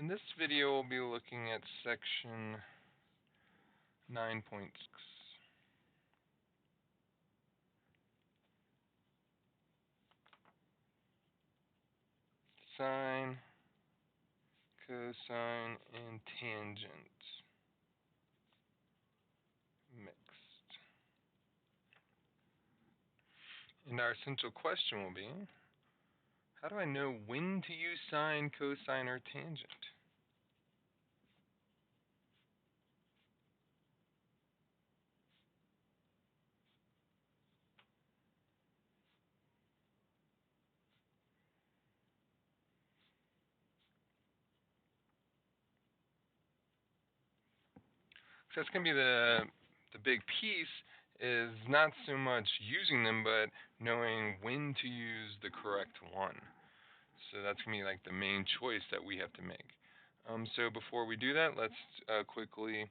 In this video, we'll be looking at section 9.6. Sine, cosine, and tangent mixed. And our essential question will be, how do I know when to use sine, cosine, or tangent? So that's going to be the big piece, is not so much using them, but knowing when to use the correct one. So that's going to be like the main choice that we have to make. So before we do that, let's quickly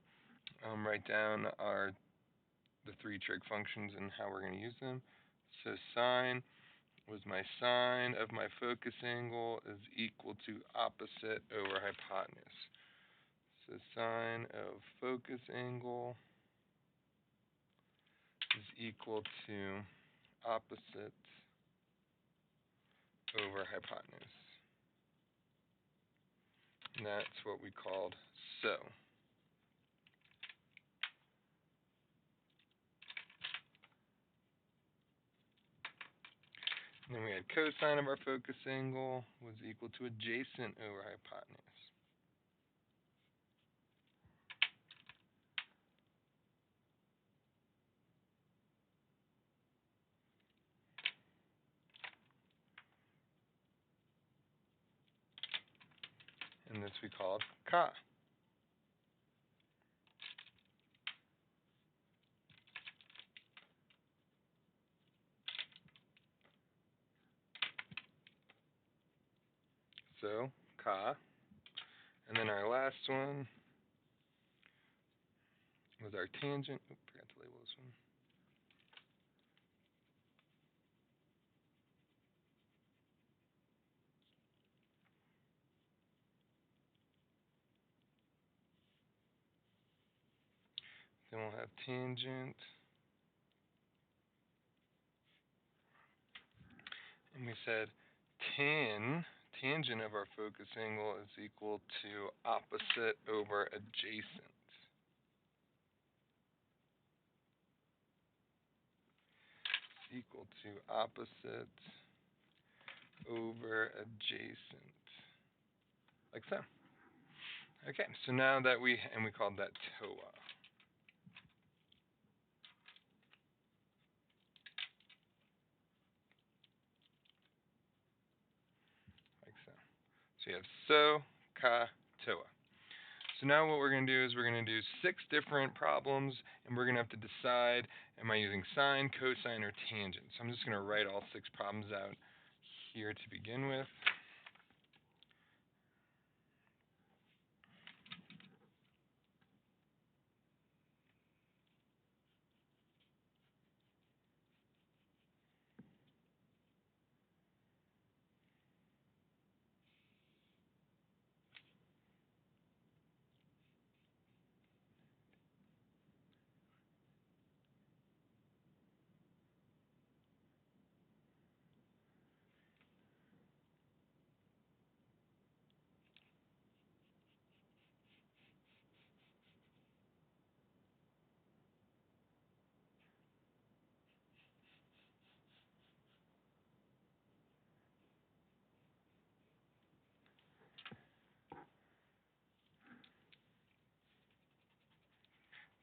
write down the three trig functions and how we're going to use them. So sine was my sine of my focus angle is equal to opposite over hypotenuse. So sine of focus angle is equal to opposite over hypotenuse. And that's what we called so. And then we had cosine of our focus angle was equal to adjacent over hypotenuse. And this we called ca. So, ca. And then our last one was our tangent. Oop, forgot to label this one. Then we'll have tangent. And we said tangent of our focus angle is equal to opposite over adjacent. It's equal to opposite over adjacent. Like so. Okay, so now that we called that TOA. Like so. So you have so, ka, toa. So now what we're going to do is we're going to do 6 different problems, and we're going to have to decide, am I using sine, cosine, or tangent? So I'm just going to write all 6 problems out here to begin with.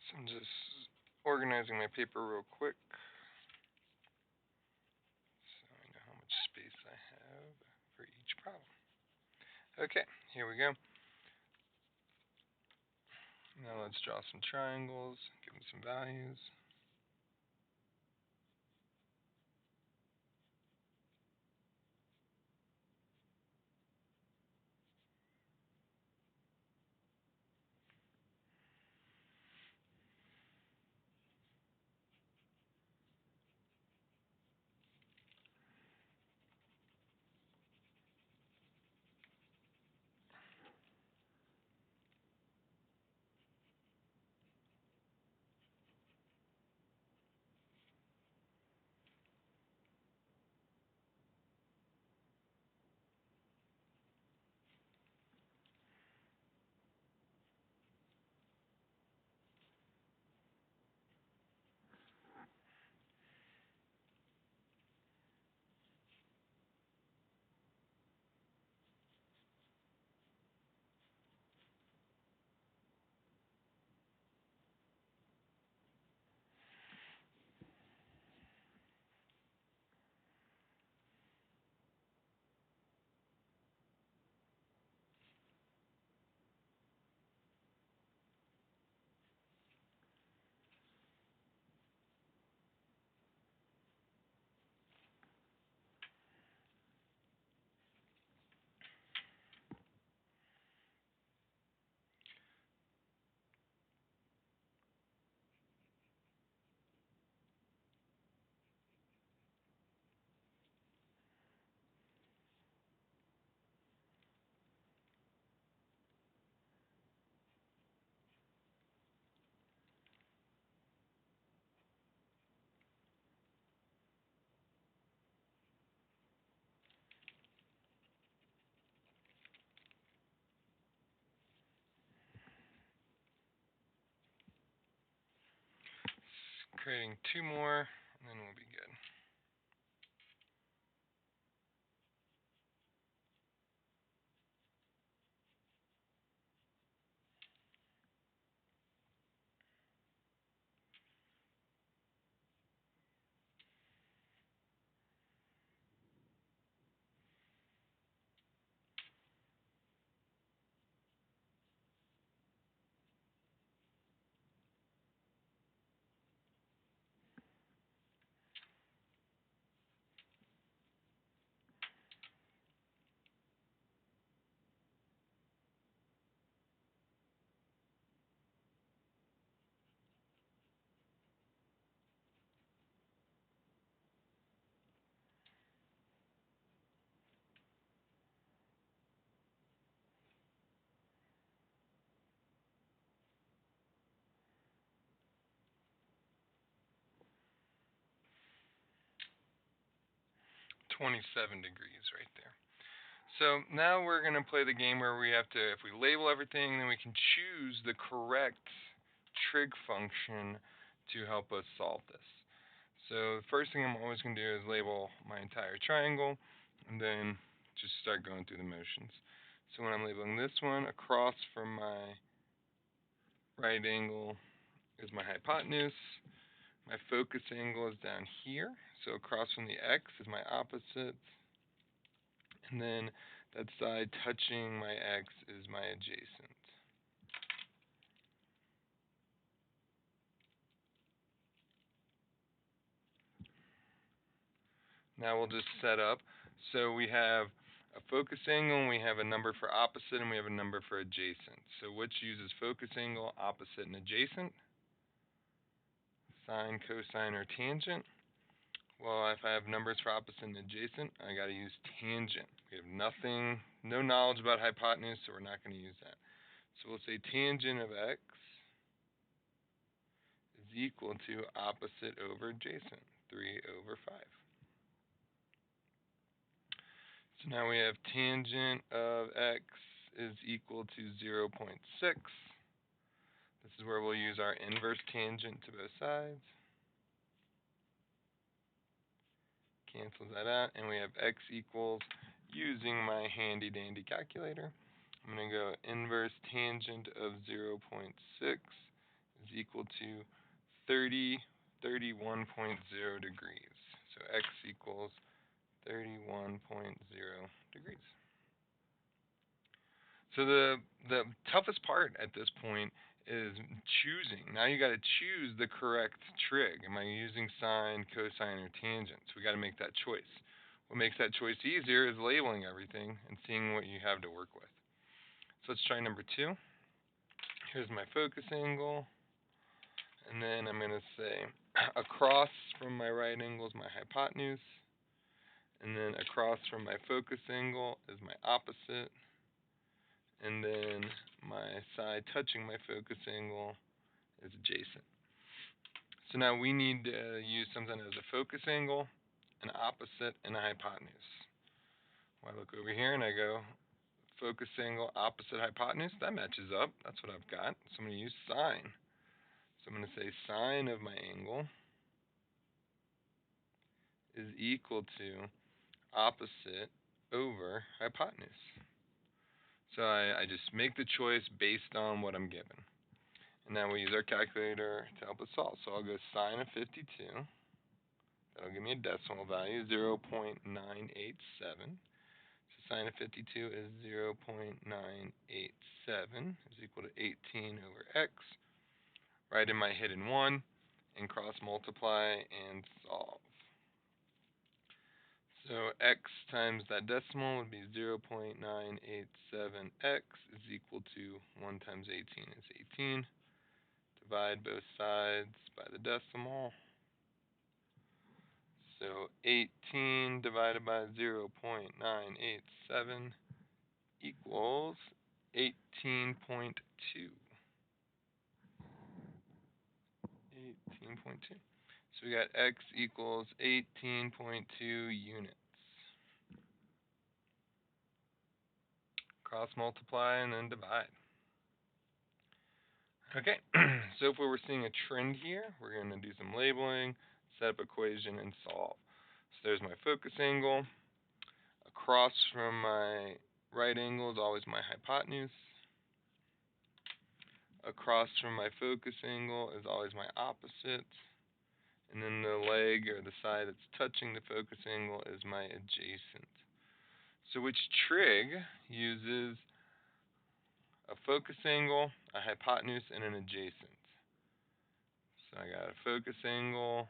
So I'm just organizing my paper real quick so I know how much space I have for each problem. Okay, here we go. Now let's draw some triangles, give them some values. creating two more, and then we'll be good. $27 right there. So now we're going to play the game where we have to, if we label everything, then we can choose the correct trig function to help us solve this. So the first thing I'm always going to do is label my entire triangle, and then just start going through the motions. So when I'm labeling this one, across from my right angle is my hypotenuse. My focus angle is down here. So across from the x is my opposite. And then that side touching my x is my adjacent. Now we'll just set up. So we have a focus angle, and we have a number for opposite, and we have a number for adjacent. So which uses focus angle, opposite, and adjacent? Sine, cosine, or tangent? Well, if I have numbers for opposite and adjacent, I got to use tangent. We have no knowledge about hypotenuse, so we're not going to use that. So we'll say tangent of x is equal to opposite over adjacent, 3/5. So now we have tangent of x is equal to 0.6. This is where we'll use our inverse tangent to both sides. Cancels that out, and we have x equals, using my handy dandy calculator, I'm going to go inverse tangent of 0.6 is equal to 31.0 degrees. So x equals 31.0 degrees. So the toughest part at this point is choosing. Now you got to choose the correct trig. Am I using sine, cosine, or tangent? So we got to make that choice. What makes that choice easier is labeling everything and seeing what you have to work with. So let's try number 2. Here's my focus angle, and then I'm going to say across from my right angle is my hypotenuse, and then across from my focus angle is my opposite, and then my side touching my focus angle is adjacent. So now we need to use something as a focus angle, an opposite, and a hypotenuse. Well, I look over here and I go focus angle, opposite, hypotenuse. That matches up. That's what I've got. So I'm going to use sine. So I'm going to say sine of my angle is equal to opposite over hypotenuse. So I just make the choice based on what I'm given. And now we use our calculator to help us solve. So I'll go sine of 52. That'll give me a decimal value, 0.987. So sine of 52 is 0.987 is equal to 18 over x. Write in my hidden 1 and cross multiply and solve. So x times that decimal would be 0.987x is equal to 1 times 18 is 18. Divide both sides by the decimal. So 18 divided by 0.987 equals 18.2. 18.2. So we got x equals 18.2 units. Cross multiply and then divide. Okay, so if we were seeing a trend here, we're going to do some labeling, set up equation, and solve. So there's my focus angle. Across from my right angle is always my hypotenuse. Across from my focus angle is always my opposite. And then the leg or the side that's touching the focus angle is my adjacent. So which trig uses a focus angle, a hypotenuse, and an adjacent? So I got a focus angle.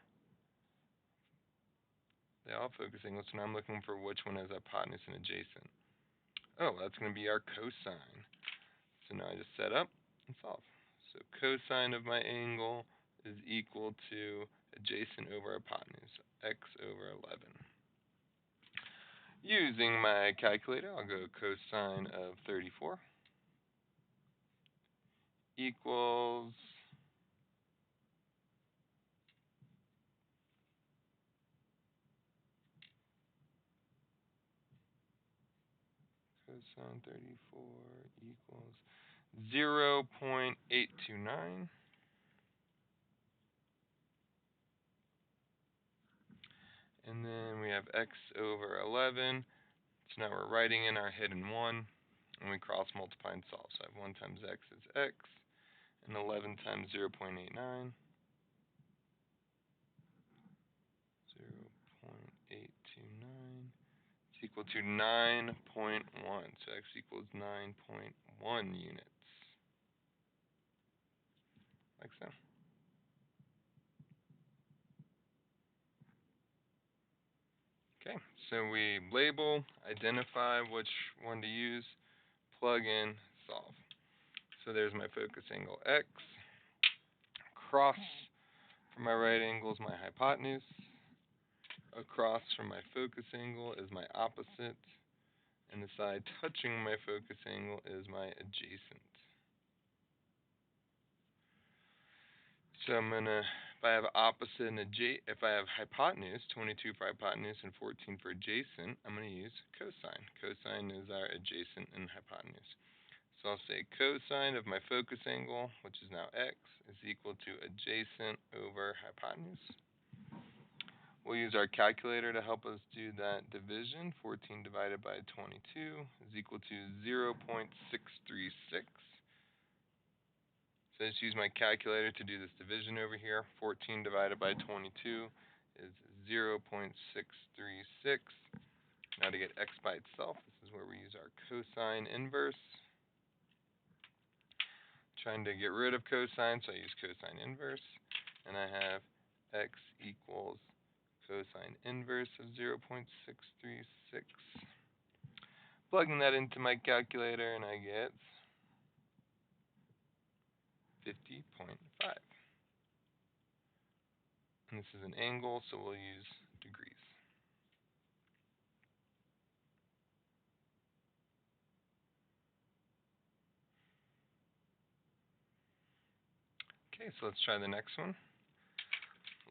They all focus angles, so now I'm looking for which one has hypotenuse and adjacent. Oh, that's going to be our cosine. So now I just set up and solve. So cosine of my angle is equal to adjacent over hypotenuse, x over 11. Using my calculator, I'll go cosine of 34 equals cosine 34 equals 0.829. And then we have x over 11. So now we're writing in our hidden 1, and we cross multiply and solve. So I have 1 times x is x, and 11 times 0.89, 0.829 is equal to 9.1. So x equals 9.1 units, like so. Okay, so we label, identify which one to use, plug in, solve. So there's my focus angle x. Across from my right angle is my hypotenuse. Across from my focus angle is my opposite. And the side touching my focus angle is my adjacent. So if I have opposite and if I have hypotenuse, 22 for hypotenuse and 14 for adjacent, I'm going to use cosine. Cosine is our adjacent and hypotenuse. So I'll say cosine of my focus angle, which is now x, is equal to adjacent over hypotenuse. We'll use our calculator to help us do that division. 14 divided by 22 is equal to 0.636. So I just use my calculator to do this division over here. 14 divided by 22 is 0.636. Now to get x by itself, this is where we use our cosine inverse. Trying to get rid of cosine, so I use cosine inverse. And I have x equals cosine inverse of 0.636. Plugging that into my calculator, and I get 50.5. And this is an angle, so we'll use degrees. Okay, so let's try the next one.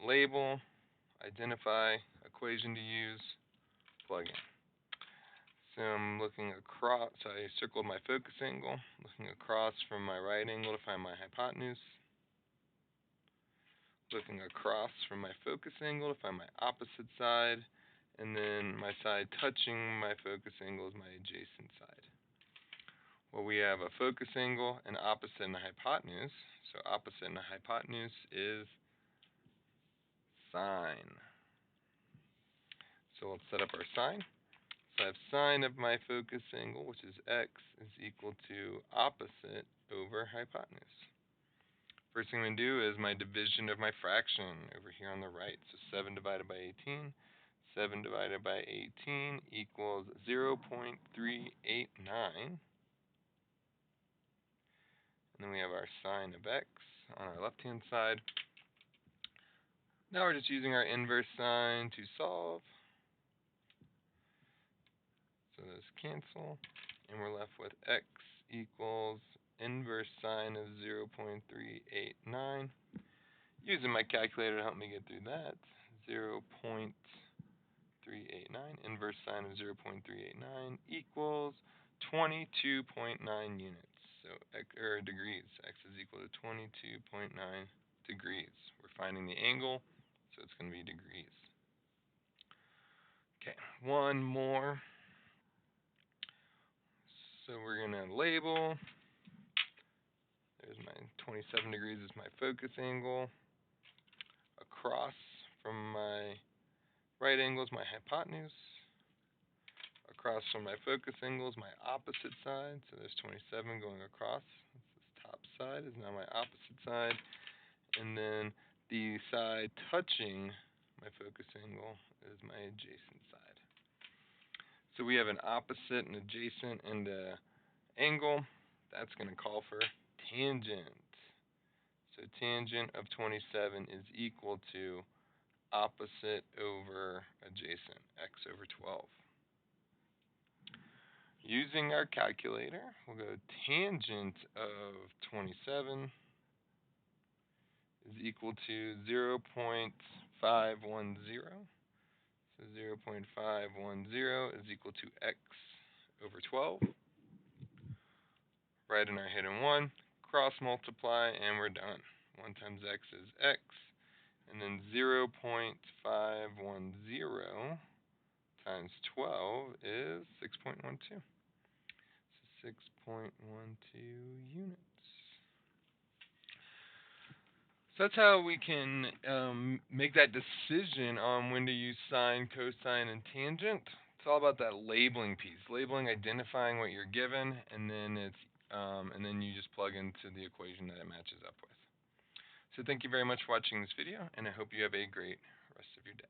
Label, identify, equation to use, plug in. So I'm looking across, so I circled my focus angle, looking across from my right angle to find my hypotenuse. Looking across from my focus angle to find my opposite side, and then my side touching my focus angle is my adjacent side. Well, we have a focus angle, an opposite, and a hypotenuse. So opposite and a hypotenuse is sine. So let's set up our sine. So I have sine of my focus angle, which is x, is equal to opposite over hypotenuse. First thing I'm going to do is my division of my fraction over here on the right. So 7 divided by 18. 7 divided by 18 equals 0.389. And then we have our sine of x on our left-hand side. Now we're just using our inverse sine to solve. So those cancel. And we're left with x equals inverse sine of 0.389. Using my calculator to help me get through that. 0.389 inverse sine of 0.389 equals 22.9 units. So, or degrees. X is equal to 22.9 degrees. We're finding the angle, so it's going to be degrees. Okay, one more. So we're going to label. There's my 27 degrees is my focus angle. Across from my right angle is my hypotenuse. Across from my focus angle is my opposite side. So there's 27 going across. This top side is now my opposite side. And then the side touching my focus angle is my adjacent side. So we have an opposite, an adjacent, and an angle. That's going to call for tangent. So tangent of 27 is equal to opposite over adjacent, x over 12. Using our calculator, we'll go tangent of 27 is equal to 0.510. So 0.510 is equal to x over 12. Write in our hidden 1, cross multiply, and we're done. 1 times x is x, and then 0.510 times 12 is 6.12. So 6.12 units. So that's how we can make that decision on when to use sine, cosine, and tangent. It's all about that labeling piece, labeling, identifying what you're given, and then you just plug into the equation that it matches up with. So thank you very much for watching this video, and I hope you have a great rest of your day.